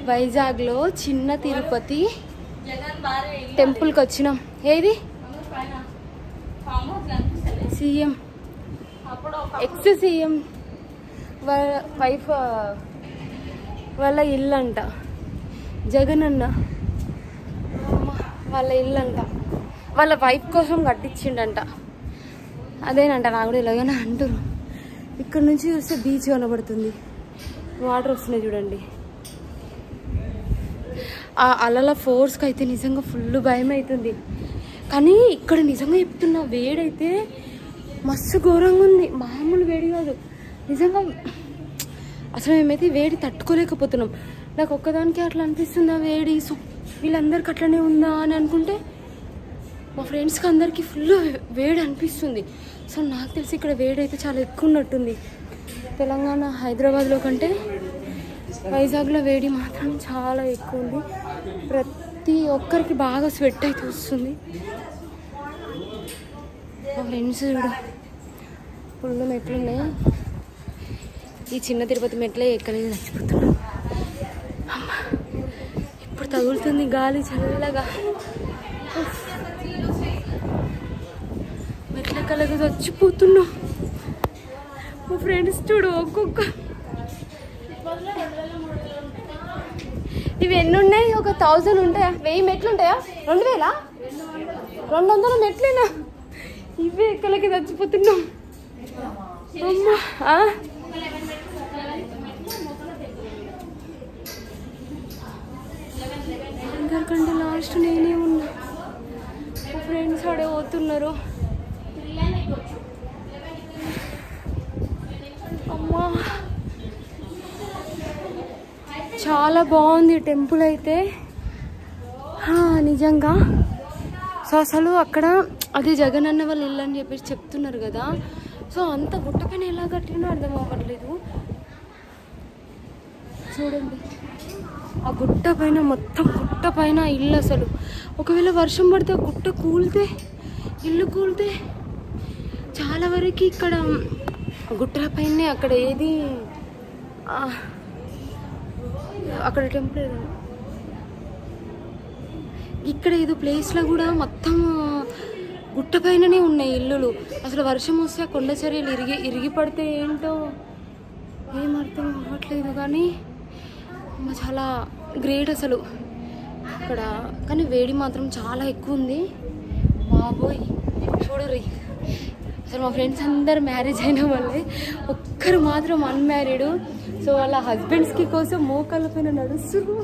వైజాగ్లో చిన్న తిరుపతి టెంపుల్కి వచ్చినాం. ఏది సీఎం ఎక్స్ సీఎం వైఫ్ వాళ్ళ ఇల్లు అంట, జగన్ అన్న వాళ్ళ ఇల్లు అంట, వాళ్ళ వైఫ్ కోసం కట్టించిండంట. అదేనంట, నాకు కూడా ఇలాగనే అంటారు. ఇక్కడ నుంచి చూస్తే బీచ్ కనబడుతుంది, వాటర్ వస్తున్నాయి చూడండి. ఆ అలల ఫోర్స్కి అయితే నిజంగా ఫుల్ భయం అవుతుంది. కానీ ఇక్కడ నిజంగా చెప్తున్నా, వేడైతే మస్తు ఘోరంగా ఉంది, మామూలు వేడి కాదు నిజంగా. అసలు మేమైతే వేడి తట్టుకోలేకపోతున్నాం. నాకు ఒక్కదానికి అట్లా అనిపిస్తుందా వేడి, వీళ్ళందరికీ అట్లనే ఉందా అని అనుకుంటే మా ఫ్రెండ్స్కి అందరికీ ఫుల్ వేడి అనిపిస్తుంది. సో నాకు తెలిసి ఇక్కడ వేడి అయితే చాలా ఎక్కువ ఉన్నట్టుంది. తెలంగాణ హైదరాబాద్లో కంటే వైజాగ్లో వేడి మాత్రం చాలా ఎక్కువ ఉంది. ప్రతి ఒక్కరికి బాగా స్వెట్ అయితే వస్తుంది. మా ఫ్రెండ్స్ చూడ ఫుల్ మెట్లు ఉన్నాయి. ఈ చిన్న తిరుపతి మెట్లే ఎక్కలేదు, చచ్చిపోతున్నాం. ఇప్పుడు తగులుతుంది గాలి చల్లగా, మెట్లెక్కలేక చచ్చిపోతున్నాం. మా ఫ్రెండ్స్ చూడు ఒక్కొక్క, ఇవి ఎన్ని ఉన్నాయి, ఒక 1000 ఉంటాయా, 1000 మెట్లు ఉంటాయా, 2000 200 మెట్లేనా, ఇవే ఎక్కలేక చచ్చిపోతున్నాం. అమ్మా అందరికంటే లాస్ట్ నేనే ఉన్నా. మా ఫ్రెండ్స్ ఆడే పోతున్నారు. అమ్మా చాలా బాగుంది టెంపుల్ అయితే నిజంగా. సో అసలు అక్కడ అది జగన్ అన్న వాళ్ళ ఇల్లు అని చెప్పేసి చెప్తున్నారు కదా. సో అంత గుట్ట పైన ఎలా కట్టినో అర్థం అవ్వట్లేదు. చూడండి ఆ గుట్ట పైన, మొత్తం గుట్ట పైన ఇల్లు. అసలు ఒకవేళ వర్షం పడితే ఆ గుట్ట కూలితే, ఇల్లు కూలితే చాలా వరకు ఇక్కడ గుట్టల పైనే అక్కడ ఏది అక్కడ టెంపుల్ ఏదో ఇక్కడ ఏదో ప్లేస్లో కూడా మొత్తం గుట్ట పైననే ఉన్నాయి ఇల్లులు. అసలు వర్షం వస్తే ఆ కొండ చర్యలు ఇరిగి పడితే ఏంటో ఏం అర్థం అవ్వట్లేదు. కానీ చాలా గ్రేట్ అసలు అక్కడ. కానీ వేడి మాత్రం చాలా ఎక్కువ ఉంది బాబోయ్. చూడరు అసలు మా ఫ్రెండ్స్ అందరు మ్యారేజ్ అయిన వాళ్ళే, ఒక్కరు మాత్రం అన్మ్యారీడ్. సో వాళ్ళ హస్బెండ్స్కి కోసం మోకాళ్ళ పైన నడుస్తున్నారు.